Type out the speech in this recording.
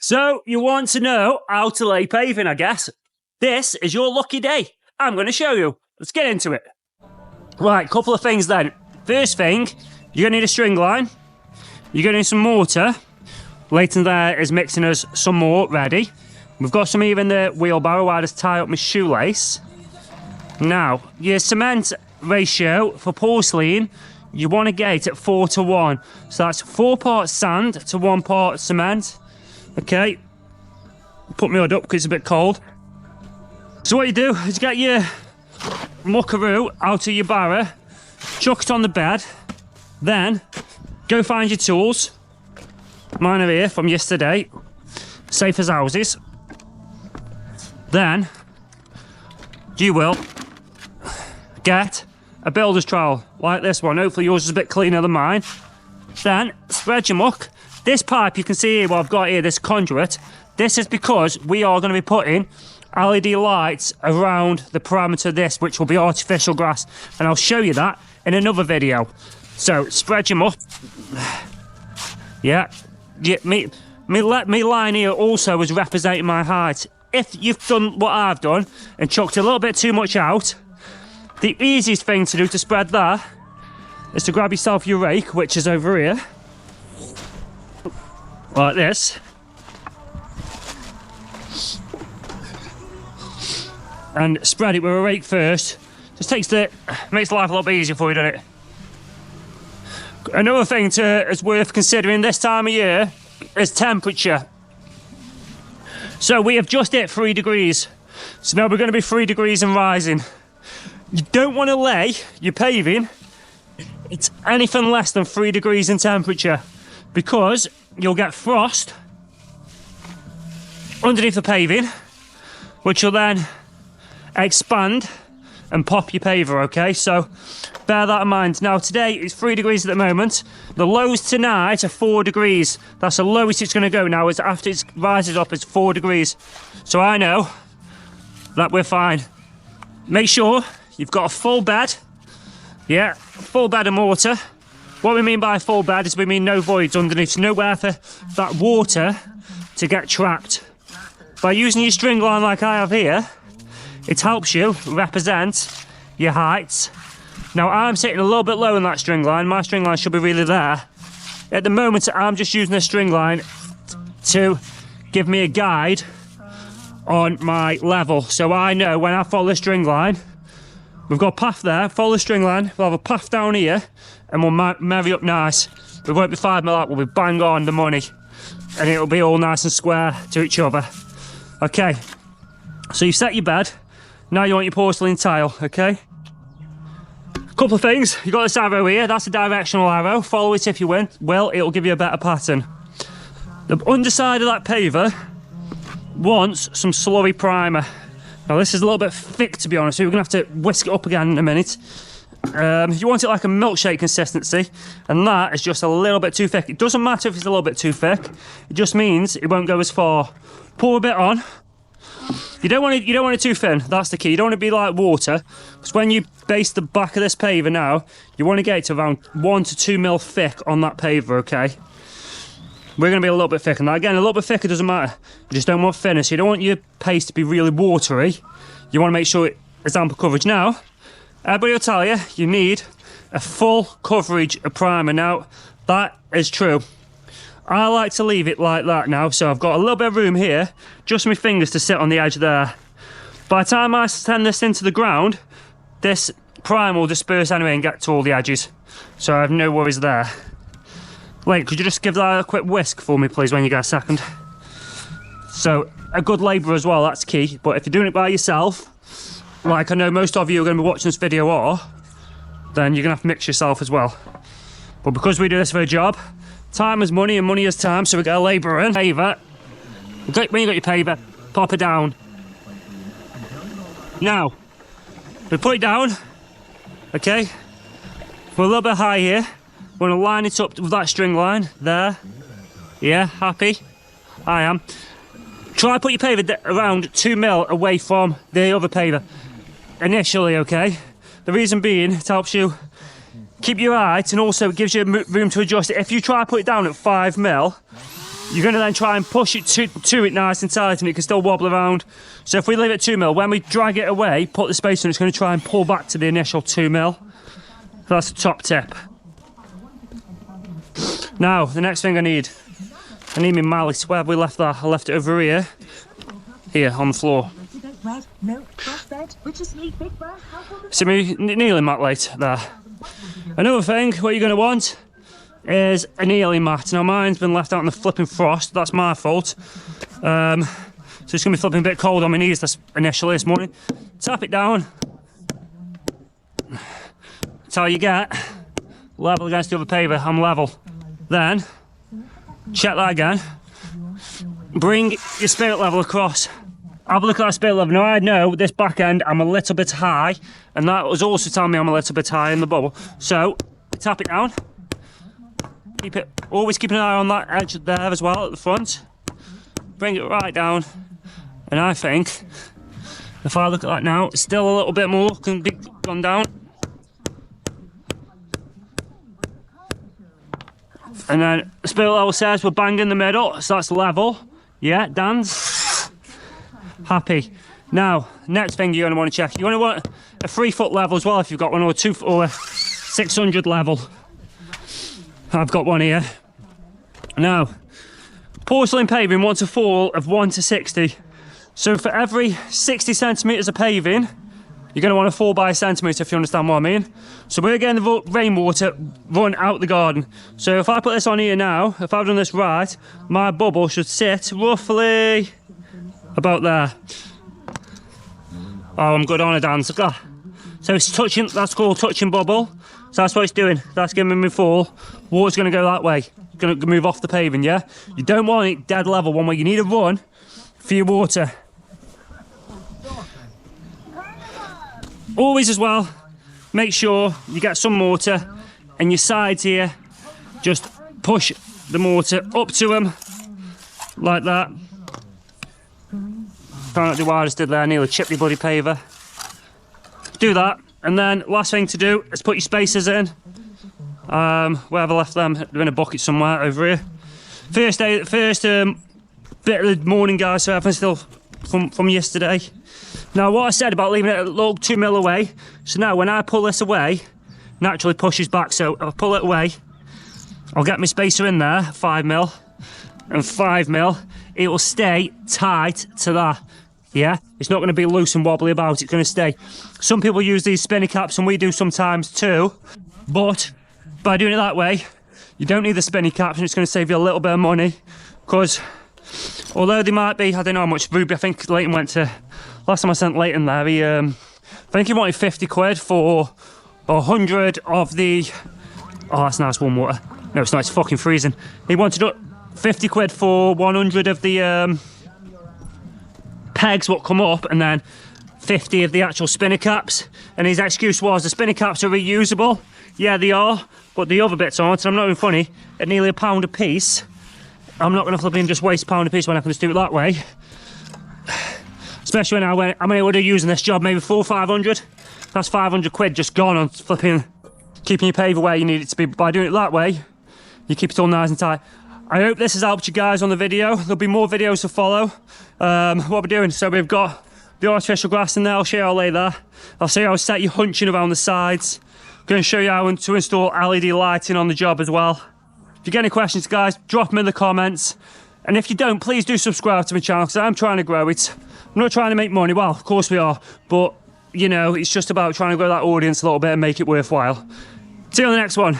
So, you want to know how to lay paving, I guess? This is your lucky day. I'm going to show you. Let's get into it. Right, couple of things then. First thing, you're going to need a string line. You're going to need some mortar. Leighton there is mixing us some more ready. We've got some here in the wheelbarrow where I just tie up my shoelace. Now, your cement ratio for porcelain, you want to get it at 4:1. So that's 4 parts sand to 1 part cement. Okay, put my hood up because it's a bit cold. So what you do is get your muckaroo out of your barrow, chuck it on the bed, then go find your tools. Mine are here from yesterday, safe as houses. Then you will get a builder's trowel like this one. Hopefully yours is a bit cleaner than mine. Then spread your muck. This pipe you can see here, what I've got here, this conduit, this is because we are going to be putting LED lights around the parameter of this, which will be artificial grass, and I'll show you that in another video. So spread your muck. Yeah, me line here also is representing my height. If you've done what I've done and chucked a little bit too much out, the easiest thing to do to spread that is to grab yourself your rake, which is over here, like this, and spread it with a rake first. Just makes life a little bit easier for you, doesn't it? Another thing is worth considering this time of year is temperature. So we have just hit 3 degrees. So now we're going to be 3 degrees and rising. You don't want to lay your paving, it's anything less than 3 degrees in temperature, because you'll get frost underneath the paving, which will then expand and pop your paver, okay? So bear that in mind. Now today it's 3 degrees at the moment. The lows tonight are 4 degrees. That's the lowest it's going to go now. Is after it rises up, it's 4 degrees. So I know that we're fine. Make sure you've got a full bed. Yeah, full bed of mortar. What we mean by full bed is we mean no voids underneath, nowhere for that water to get trapped. By using your string line like I have here, it helps you represent your heights. Now I'm sitting a little bit low in that string line. My string line should be really there. At the moment I'm just using the string line to give me a guide on my level. So I know when I follow the string line, we've got a path there, follow the string line, we'll have a path down here, and we'll marry up nice. We won't be 5 mil out, we'll be bang on the money, and it'll be all nice and square to each other. Okay, so you've set your bed, now you want your porcelain tile, okay? Couple of things, you've got this arrow here, that's a directional arrow, follow it if you will, it'll give you a better pattern. The underside of that paver wants some slurry primer. Now this is a little bit thick, to be honest, so we're going to have to whisk it up again in a minute. You want it like a milkshake consistency, and that is just a little bit too thick. It doesn't matter if it's a little bit too thick, it just means it won't go as far. Pour a bit on. You don't want it too thin, that's the key. You don't want it to be like water, because when you base the back of this paver now, you want to get it to around 1 to 2 mil thick on that paver, okay? We're going to be a little bit thicker. Now again, a little bit thicker doesn't matter. You just don't want thinness. You don't want your paste to be really watery. You want to make sure it's ample coverage. Now, everybody will tell you, you need a full coverage of primer. Now, that is true. I like to leave it like that now, so I've got a little bit of room here, just my fingers to sit on the edge there. By the time I send this into the ground, this primer will disperse anyway and get to all the edges. So I have no worries there. Wait, could you just give that a quick whisk for me, please, when you get a second? So, a good labourer as well, that's key. But if you're doing it by yourself, like I know most of you are going to be watching this video are, then you're going to have to mix yourself as well. But because we do this for a job, time is money and money is time, so we get a labourer in. Paver. When you got your paver, pop it down. Now, we put it down, okay? We're a little bit high here. We're going to line it up with that string line there. Yeah, happy? I am. Try to put your paver around 2 mil away from the other paver initially, okay? The reason being, it helps you keep your height and also it gives you room to adjust it. If you try to put it down at 5 mil, you're going to then try and push it to it nice and tight, and it can still wobble around. So if we leave it 2 mil, when we drag it away, put the spacer in, it's going to try and pull back to the initial 2 mil. That's the top tip. Now, the next thing I need my mallet. Where have we left that? I left it over here. Here, on the floor. So my kneeling mat laid there. Another thing, what you're going to want is a kneeling mat. Now mine's been left out in the flipping frost. That's my fault. So it's going to be flipping a bit cold on my knees initially this morning. Tap it down. That's how you get level against the other paver. I'm level. Then, check that again. Bring your spirit level across. Have a look at that spirit level. Now I know this back end I'm a little bit high, and that was also telling me I'm a little bit high in the bubble. So, tap it down. Always keep an eye on that edge there as well at the front. Bring it right down. And I think, if I look at that now, it's still a little bit more can be gone down. And then the spirit level says we're bang in the middle, so that's level. Yeah, Dan's happy. Now, next thing you're going to want to check, you want a 3 foot level as well if you've got one, or a 600 level. I've got one here. Now, porcelain paving wants a fall of 1 to 60. So for every 60 centimetres of paving, you're going to want to fall by a centimetre, if you understand what I mean. So we're getting the rainwater run out the garden. So if I put this on here now, if I've done this right, my bubble should sit roughly about there. Oh, I'm good on a dance. Look at that. So it's touching, that's called touching bubble. So that's what it's doing. That's giving me fall. Water's going to go that way. It's going to move off the paving, yeah? You don't want it dead level one way. You need a run for your water. Always as well, make sure you get some mortar, and your sides here, just push the mortar up to them, like that. Try not to do what I just did there, I nearly chipped your bloody paver. Do that, and then last thing to do is put your spacers in. Wherever I left them, they're in a bucket somewhere over here. First bit of the morning, guys, so everything's still from yesterday. Now, what I said about leaving it a little 2 mil away, so now when I pull this away, naturally pushes back, so I'll pull it away, I'll get my spacer in there, 5 mil, and 5 mil, it will stay tight to that, yeah? It's not going to be loose and wobbly about, it's going to stay. Some people use these spinny caps, and we do sometimes too, but by doing it that way, you don't need the spinny caps, and it's going to save you a little bit of money, because although they might be, I don't know how much Ruby, I think Leighton went to, last time I sent Leighton there, I think he wanted 50 quid for 100 of the, oh that's nice warm water, no it's not, it's fucking freezing. He wanted 50 quid for 100 of the pegs what come up, and then 50 of the actual spinner caps, and his excuse was the spinner caps are reusable. Yeah they are, but the other bits aren't, and I'm not even funny, at nearly £1 a piece. I'm not going to flip in just waste £1 a piece when I can just do it that way. Especially when I'm able to use in this job maybe 400 or 500. That's 500 quid just gone on flipping, keeping your paver where you need it to be. But by doing it that way, you keep it all nice and tight. I hope this has helped you guys on the video. There'll be more videos to follow. What we're doing, so we've got the artificial grass in there. I'll show you how I lay there. I'll show you how I set you hunching around the sides. I'm going to show you how to install LED lighting on the job as well. If you get any questions, guys, drop them in the comments. And if you don't, please do subscribe to my channel, because I'm trying to grow it. I'm not trying to make money. Well, of course we are. But, you know, it's just about trying to grow that audience a little bit and make it worthwhile. See you on the next one.